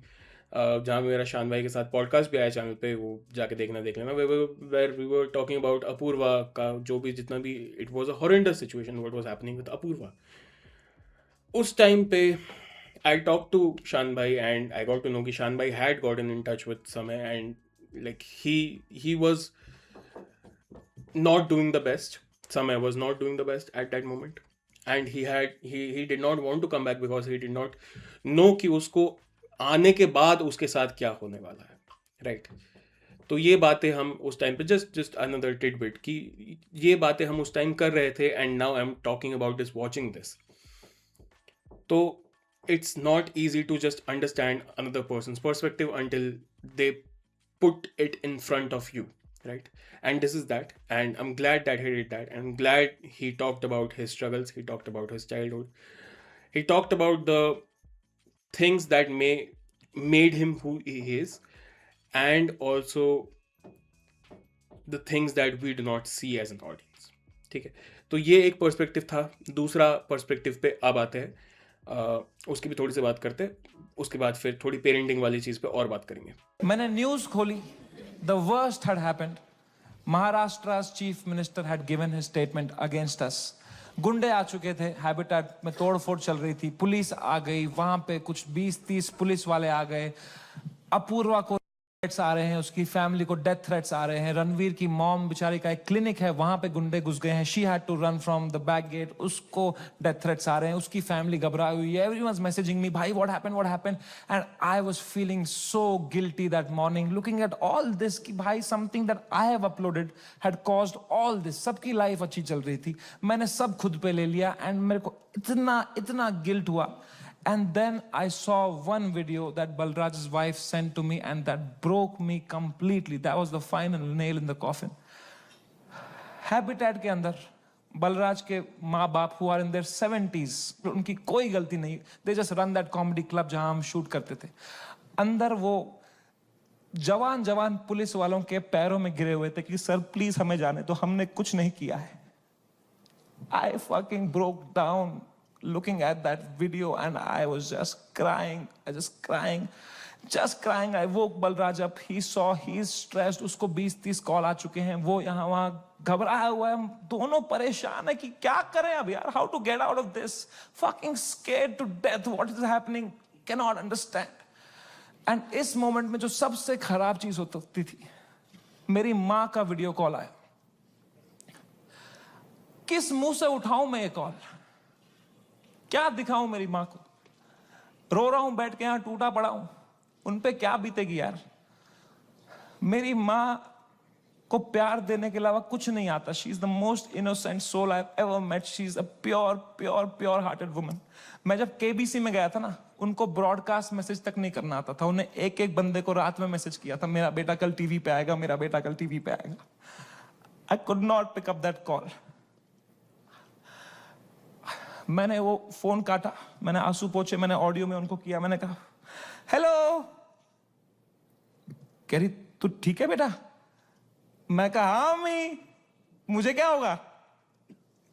जहाँ मेरा शान भाई के साथ पॉडकास्ट भी आया चैनल पे, वो जाके देख लेना। Where we were talking about Apoorva का जो भी जितना भी, it was a horrendous situation what was happening with Apoorva. उस टाइम पे आई टॉक टू शान भाई and I got to know कि शान भाई had gotten in touch with Samay and like he was not doing the best. Samay was not doing the best at that moment, and he did not want to come back because he did not know कि उसको आने के बाद उसके साथ क्या होने वाला है, राइट? तो ये बातें हम उस टाइम पे जस्ट अनदर टिडबिट कि ये बातें हम उस टाइम कर रहे थे, and now I am talking about this, watching this. तो it's not easy to just understand another person's perspective until they put it in front of you, right? And this is that, and I'm glad that he did that, and I'm glad he talked about his struggles, he talked about his childhood, he talked about the things that made him who he is, and also the things that we do not see as an audience. ठीक है, तो ये एक perspective था. दूसरा perspective पे अब आते हैं, उसकी भी थोड़ी सी बात करते हैं, उसके बाद फिर थोड़ी पेरेंटिंग वाली चीज पे और बात करेंगे. मैंने न्यूज खोली, the worst had happened. Maharashtra's chief minister had given his statement against us. गुंडे आ चुके थे, हैबिटेट में तोड़फोड़ चल रही थी, पुलिस आ गई, वहां पे कुछ 20-30 पुलिस वाले आ गए. अपूर्वा को थ्रेट्स आ रहे हैं, उसकी फैमिली को डेथ थ्रेट्स आ रहे हैं. रणवीर की मॉम बेचारी का एक क्लिनिक है, वहां पे गुंडे घुस गए हैं. She had to run from the back gate, उसको डेथ थ्रेट्स आ रहे हैं. उसकी फैमिली घबराई हुई है. एवरीवनस मैसेजिंग मी, भाई what happened. And I was feeling so guilty that morning looking at all this कि भाई something that I have uploaded had caused all this. सबकी लाइफ अच्छी चल रही थी, मैंने सब खुद पे ले लिया, एंड मेरे को इतना गिल्ट हुआ. And then I saw one video that Balraj's wife sent to me, and that broke me completely. That was the final nail in the coffin. Habitat के अंदर बलराज के माँ बाप who are in their 70s, उनकी कोई गलती नहीं. They just run that comedy club जहाँ हम शूट करते थे. अंदर वो जवान पुलिस वालों के पैरों में गिरे हुए थे कि सर प्लीज हमें जाने दो, हमने कुछ नहीं किया है. I fucking broke down looking at that video, and I was just crying. I woke Balraj up. He saw he's stressed. उसको 20-30 कॉल आ चुके हैं. वो यहाँ वहाँ घबराया हुआ है. हम दोनों परेशान है कि क्या करें अब यार. How to get out of this? Fucking scared to death. What is happening? Cannot understand. And इस मोमेंट में जो सबसे खराब चीज होती थी, मेरी माँ का वीडियो कॉल आया. किस मुंह से उठाऊं मैं ये कॉल? क्या दिखाऊं मेरी माँ को? रो रहा हूं बैठ के यहां, टूटा पड़ा हूं. उन पे क्या बीतेगी यार. मेरी माँ को प्यार देने के अलावा कुछ नहीं आता. She is the most innocent soul I have ever met. She is a pure hearted woman. मैं जब केबीसी में गया था ना, उनको ब्रॉडकास्ट मैसेज तक नहीं करना आता था. उन्हें एक बंदे को रात में मैसेज किया था, मेरा बेटा कल टीवी पे आएगा, मेरा बेटा कल टीवी पे आएगा. I could not pick up that call. मैंने वो फोन काटा, मैंने आंसू पोंछे, मैंने ऑडियो में उनको किया. मैंने कहा हेलो. कह रही तू ठीक है बेटा? मैं कहा हाँ अम्मी, मुझे क्या होगा?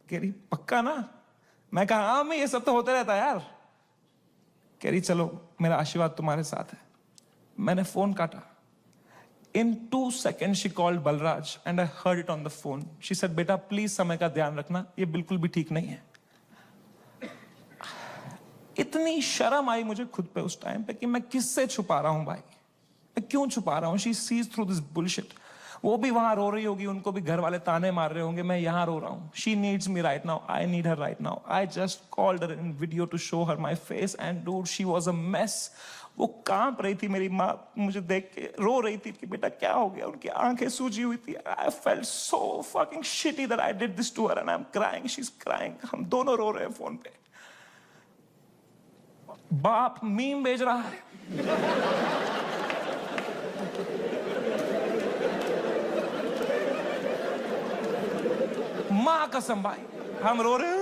कह रही पक्का ना? मैं कहा हाँ अम्मी, ये सब तो होता रहता है यार. कह रही चलो मेरा आशीर्वाद तुम्हारे साथ है. मैंने फोन काटा. In 2 seconds she called Balraj and I heard it on the phone. She said बेटा प्लीज समय का ध्यान रखना, ये बिल्कुल भी ठीक नहीं है. इतनी शर्म आई मुझे खुद पे उस टाइम पे कि मैं किससे छुपा रहा हूं भाई, मैं क्यों छुपा रहा हूं. She sees through this bullshit. वो भी वहां रो रही होगी, उनको भी घर वाले ताने मार रहे होंगे, मैं यहां रो रहा हूं. She needs me right now, I need her right now. I just called her in video to show her my face and dude she was a mess. वो कांप रही थी, मेरी माँ मुझे देख के रो रही थी कि बेटा क्या हो गया. उनकी आंखें सूजी हुई थी. I felt so fucking shitty that I did this to her and I am crying, she is crying. हम दोनों रो रहे हैं फोन पे. बाप मीम भेज रहा है. मां कसम भाई, हम रो रहे हैं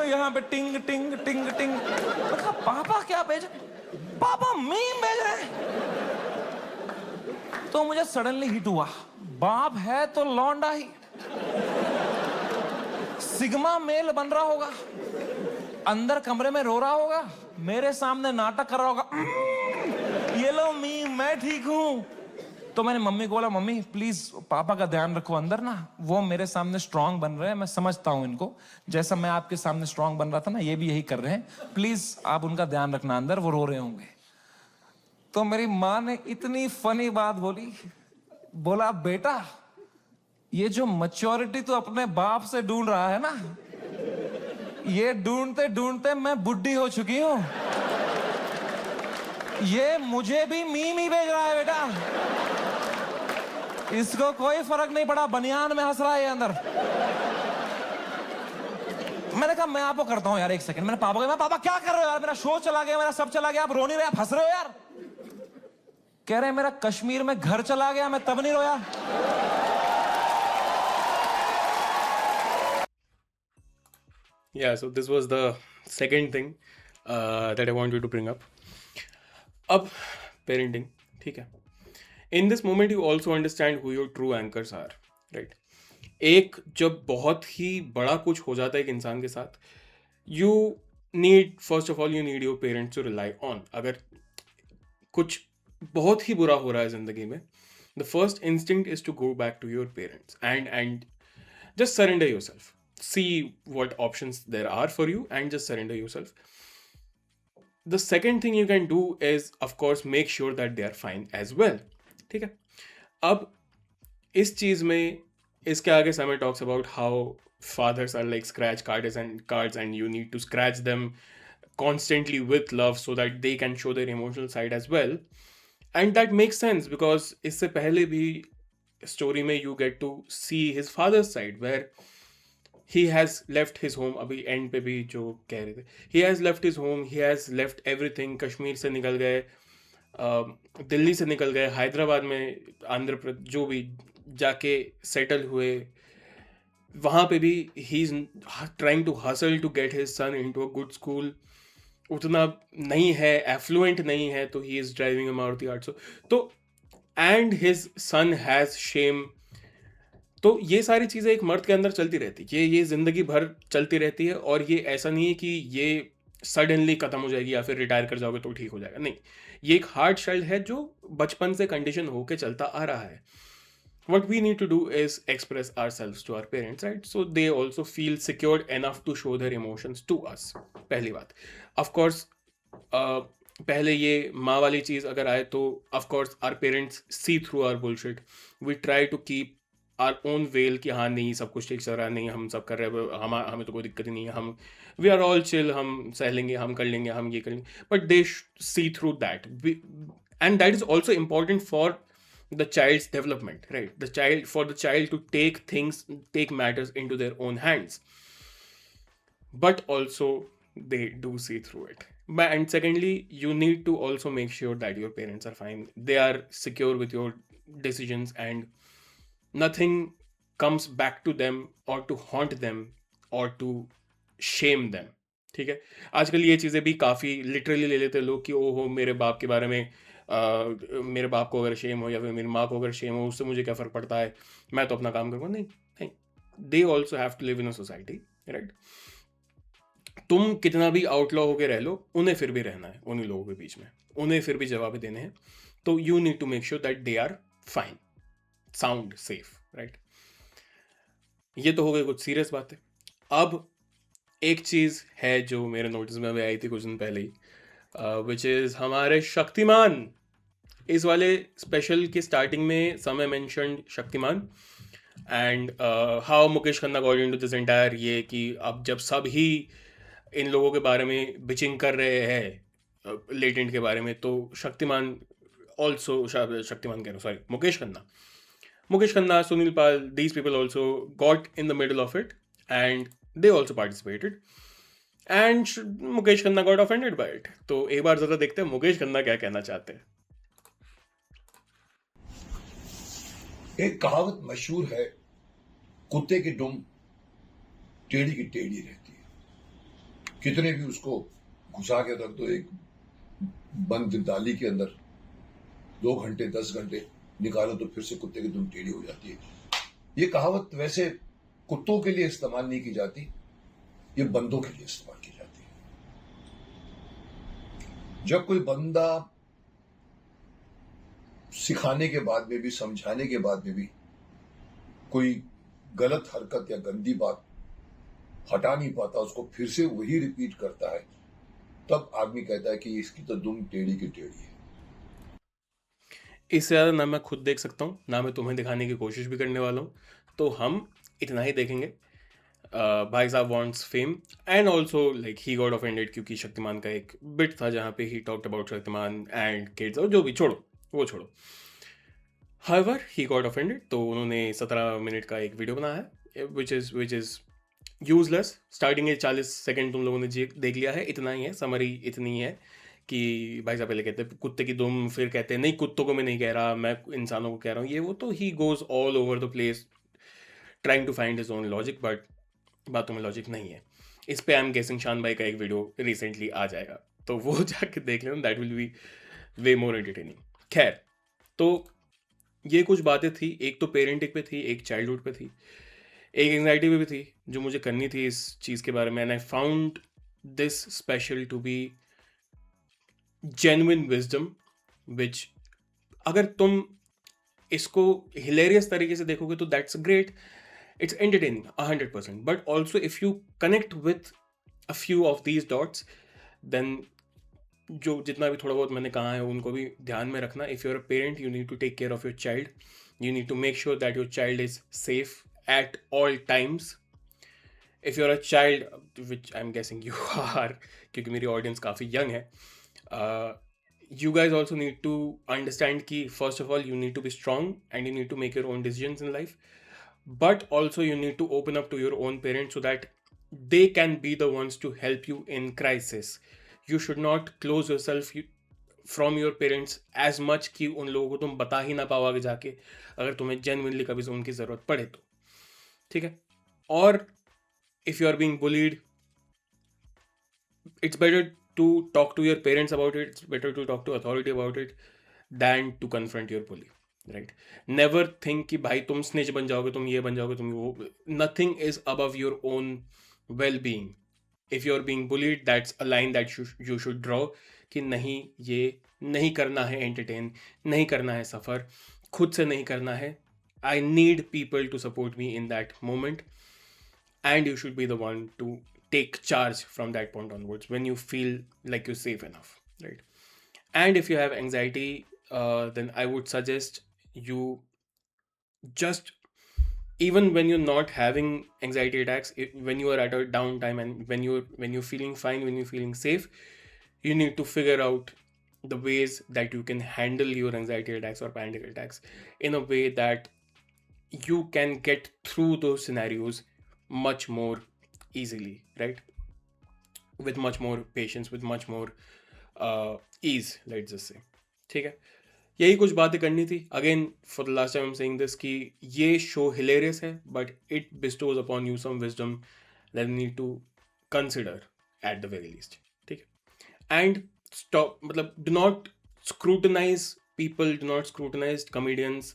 यहां पे. टिंग टिंग टिंग टिंग. पापा क्या भेज, पापा मीम भेज रहे हैं. तो मुझे सडनली हिट हुआ, बाप है तो लौंडा ही. सिग्मा मेल बन रहा होगा, अंदर कमरे में रो रहा होगा, मेरे सामने नाटक कर रहा होगा. ये लो मीम, मैं ठीक हूं. तो मैंने मम्मी को बोला मम्मी प्लीज पापा का ध्यान रखो अंदर ना, वो मेरे सामने स्ट्रांग बन रहे हैं, मैं समझता हूं इनको, जैसा मैं आपके सामने स्ट्रांग बन रहा था ना, ये भी यही कर रहे हैं, प्लीज आप उनका ध्यान रखना अंदर, वो रो रहे होंगे. तो मेरी माँ ने इतनी फनी बात बोली, बोला बेटा ये जो मैच्योरिटी तू अपने बाप से ढूंढ रहा है ना, ये ढूंढते ढूंढते मैं बुढ़ी हो चुकी हूं. ये मुझे भी मीम ही भेज रहा है बेटा, इसको कोई फर्क नहीं पड़ा, बनियान में हंस रहा है ये अंदर। मैंने कहा मैं आपको करता हूं यार, एक सेकंड। मैंने पापा को, मैं पापा क्या कर रहे हो यार, मेरा शो चला गया, मेरा सब चला गया, आप रो नहीं रहे, आप हंस रहे हो यार। कह रहे मेरा कश्मीर में घर चला गया, मैं तब नहीं रोया। Yeah, so this was the second thing that I wanted to bring up. अब parenting, ठीक है। In this moment you also understand who your true anchors are, right? एक जब बहुत ही बड़ा कुछ हो जाता है एक इंसान के साथ, you need, first of all you need your parents to rely on. अगर कुछ बहुत ही बुरा हो रहा है ज़िंदगी में, the first instinct is to go back to your parents and just surrender yourself. See what options there are for you and just surrender yourself. The second thing you can do is, of course, make sure that they are fine as well. ठीक है। अब इस चीज़ में इसके आगे समय talks about how fathers are like scratch cards and you need to scratch them constantly with love so that they can show their emotional side as well. And that makes sense because इससे पहले भी story में you get to see his father's side where he has left his home. अभी and पे भी जो कह रहे थे, he has left his home, he has left everything. Kashmir से निकल गए, दिल्ली से निकल गए, हैदराबाद में, आंध्र प्रदेश, जो भी जाके सेटल हुए, वहाँ पे भी he is trying to hustle to get his son into a good school. उतना नहीं है, affluent नहीं है, तो he is driving a Maruti 800. तो and his son has shame. तो ये सारी चीज़ें एक मर्द के अंदर चलती रहती है, ये ज़िंदगी भर चलती रहती है। और ये ऐसा नहीं है कि ये सडनली ख़त्म हो जाएगी या फिर रिटायर कर जाओगे तो ठीक हो जाएगा, नहीं। ये एक हार्ड चाइल्ड है जो बचपन से कंडीशन होके चलता आ रहा है। What we need to do is express ourselves to our parents, right? So they also feel secured enough to show their emotions to us. पहली बात। Of course, पहले ये माँ वाली चीज़ अगर आए तो of course our parents see through our bullshit. We try to keep our own veil कि हाँ नहीं सब कुछ ठीक चल रहा है, नहीं हम सब कर रहे हैं, हमें तो कोई दिक्कत ही नहीं है, हम we are all chill, हम सह लेंगे, हम कर लेंगे, हम ये कर लेंगे। But they see through that. And that is also important for the child's development, right? For the child to take matters into their own hands. But also they do see through it. And secondly, you need to also make sure that your parents are fine. They are secure with your decisions and nothing comes back to them or to haunt them or to shame them. ठीक है। आजकल ये चीज़ें भी काफ़ी literally ले लेते हैं लोग कि ओहो मेरे बाप के बारे में, मेरे बाप को अगर शेम हो या फिर मेरी माँ को अगर शेम हो, उससे मुझे क्या फ़र्क पड़ता है, मैं तो अपना काम करूँगा। नहीं, they also have to live in a society, right? तुम कितना भी आउटलॉ होके रह लो, उन्हें फिर भी रहना है उन्हीं लोगों के बीच में, उन्हें फिर भी जवाब देने हैं। तो you need to make sure that they are fine, sound, safe, right? ये तो हो गई कुछ सीरियस बातें। अब एक चीज़ है जो मेरे नोटिस में अभी आई थी कुछ दिन पहले ही, विच इज़ हमारे शक्तिमान। इस वाले स्पेशल की स्टार्टिंग में समय mentioned Shaktimaan and how Mukesh Khanna got into this entire, ये कि अब जब सब ही इन लोगों के बारे में बिचिंग कर रहे हैं लेटेंट के बारे में, तो शक्तिमान ऑल्सो, शक्तिमान कह रहा हूँ, sorry, Mukesh Khanna, Sunil Pal, these people also got in the middle of it and they also participated and Mukesh Khanna got offended by it. तो एक बार जरा देखते हैं मुकेश खन्ना क्या कहना चाहते हैं। एक कहावत मशहूर है, कुत्ते की दुम टेढ़ी की टेढ़ी रहती है। कितने भी उसको घुसा के रख दो एक बंद डाली के अंदर, 2 घंटे 10 घंटे निकालो तो फिर से कुत्ते की दुम टेढ़ी हो जाती है। ये कहावत वैसे कुत्तों के लिए इस्तेमाल नहीं की जाती, ये बंदों के लिए इस्तेमाल की जाती है। जब कोई बंदा सिखाने के बाद में भी, समझाने के बाद में भी कोई गलत हरकत या गंदी बात हटा नहीं पाता, उसको फिर से वही रिपीट करता है, तब आदमी कहता है कि इसकी तो दुम टेढ़ी की टेढ़ी है। इससे ज़्यादा ना मैं खुद देख सकता हूँ, ना मैं तुम्हें दिखाने की कोशिश भी करने वाला हूँ, तो हम इतना ही देखेंगे। भाई साहब wants fame and also like he got offended क्योंकि शक्तिमान का एक बिट था जहाँ पे he talked about Shaktimaan and kids और जो भी छोड़ो वो छोड़ो. हाउएवर ही गॉट ऑफेंडेड तो उन्होंने 17 मिनट का एक वीडियो बनाया है विच इज़ यूजलेस. स्टार्टिंग के 40 सेकंड तुम लोगों ने देख लिया है. इतना ही है, समरी इतनी है कि भाई साहब पहले कहते हैं कुत्ते की दुम, फिर कहते हैं नहीं कुत्तों को मैं नहीं कह रहा, मैं इंसानों को कह रहा हूँ, ये वो. तो he goes all over the place trying to find his own logic, but बातों में लॉजिक नहीं है. इस पे आई एम गेसिंग शान भाई का एक वीडियो रिसेंटली आ जाएगा, तो वो जाके देख लेना, that will be way more entertaining. खैर, तो ये कुछ बातें थी. एक तो पेरेंटिंग पे थी, एक चाइल्डहुड पे थी, एक एंग्जाइटी पे भी थी जो मुझे करनी थी इस चीज़ के बारे में. And I found this special to be genuine wisdom, which अगर तुम इसको हिलेरियस तरीके से देखोगे तो that's great, it's entertaining 100%, but also if you connect with a few of these dots, then जो जितना भी थोड़ा बहुत मैंने कहा है उनको भी ध्यान में रखना. If you are a parent you need to take care of your child, you need to make sure that your child is safe at all times. If you are a child which I am guessing you are, क्योंकि मेरी audience काफ़ी young है, you guys also need to understand कि first of all you need to be strong and you need to make your own decisions in life, but also you need to open up to your own parents so that they can be the ones to help you in crisis. You should not close yourself from your parents as much कि उन लोगों को तुम बता ही ना पाओ आगे जाके अगर तुम्हें genuinely कभी से उनकी ज़रूरत पड़े तो. ठीक है. और if you are being bullied, it's better to talk to your parents about it, it's better to talk to authority about it than to confront your bully, right? Never think कि भाई तुम snitch बन जाओगे, तुम ये बन जाओगे, तुम वो. Nothing is above your own well-being. If you're being bullied, that's a line that you should draw कि नहीं, ये नहीं करना है entertain, नहीं करना है suffer, खुद से नहीं करना है. I need people to support me in that moment, and you should be the one to take charge from that point onwards when you feel like you're safe enough, right? And if you have anxiety, then I would suggest you just, even when you're not having anxiety attacks, when you are at a downtime and when you're feeling fine, when you're feeling safe, you need to figure out the ways that you can handle your anxiety attacks or panic attacks in a way that you can get through those scenarios much more easily, right? With much more patience, with much more ease, let's just say. ठीक है. यही कुछ बातें करनी थी. Again for the last time I am saying this कि ये show hilarious है, but it bestows upon you some wisdom that you need to consider at the very least. ठीक है. एंड स्टॉप, मतलब do not scrutinize people, do not scrutinize comedians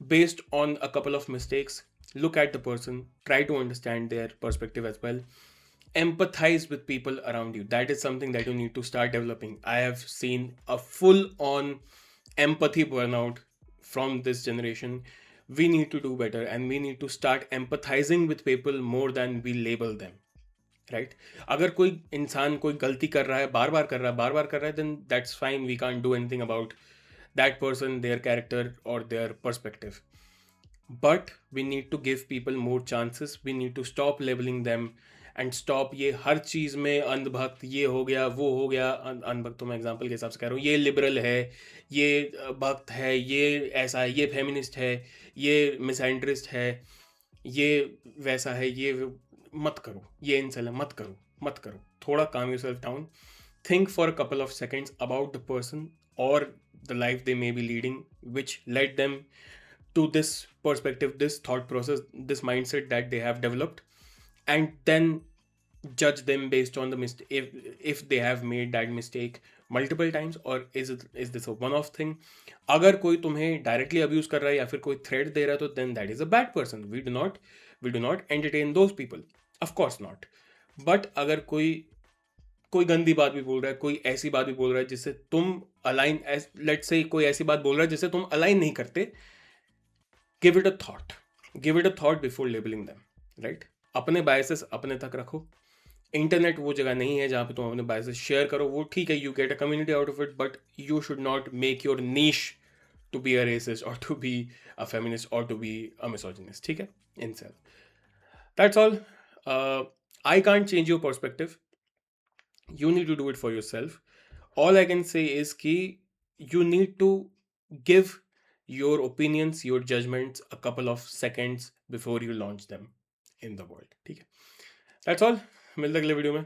based on a couple of mistakes. Look at the person, try to understand their perspective as well. Empathize with people around you. That is something that you need to start developing. I have seen a full-on empathy burnout from this generation. We need to do better and we need to start empathizing with people more than we label them. Right? अगर कोई इंसान कोई गलती कर रहा है, बार बार कर रहा है, then that's fine. We can't do anything about that person, their character or their perspective. But we need to give people more chances. We need to stop labeling them and stop ये हर चीज़ में अंधभक्त, ये हो गया, वो हो गया. अंधभक्त तो मैं एग्जाम्पल के हिसाब से कह रहा हूँ. ये लिबरल है, ये भक्त है, ये ऐसा है, ये फेमिनिस्ट है, ये मिसएंट्रिस्ट है, ये वैसा है, ये मत करो, ये इंसल है, मत करो. थोड़ा calm yourself down. Think for a couple of seconds about the person or the life they may be leading, which led them to this perspective, this thought process, this mindset that they have developed, and then judge them based on the mistake. If they have made that mistake multiple times, or is this a one-off thing? अगर कोई तुम्हें directly abuse कर रहा है या फिर कोई threat दे रहा है तो then that is a bad person. We do not entertain those people. Of course not. But अगर कोई गंदी बात भी बोल रहा है, कोई ऐसी बात भी बोल रहा है जिससे तुम अलाइन, लेट्स से कोई ऐसी बात बोल रहा है जिससे तुम अलाइन नहीं करते, give it a thought before labelling them, right? अपने बायसेस अपने तक रखो. इंटरनेट वो जगह नहीं है जहाँ पे तुम अपने बायसेस शेयर करो. वो ठीक है, you get a community out of it, but you should not make your niche to be a racist और टू बी अ फेमिनिस्ट और टू बी अ मिसोजिनिस्ट. ठीक है? Incel. That's all. I can't change your perspective. You need to do it for yourself. All I can say is ki you need to give your opinions, your judgments a couple of seconds before you launch them in the world. ठीक है? That's all. मिलते हैं अगले video में.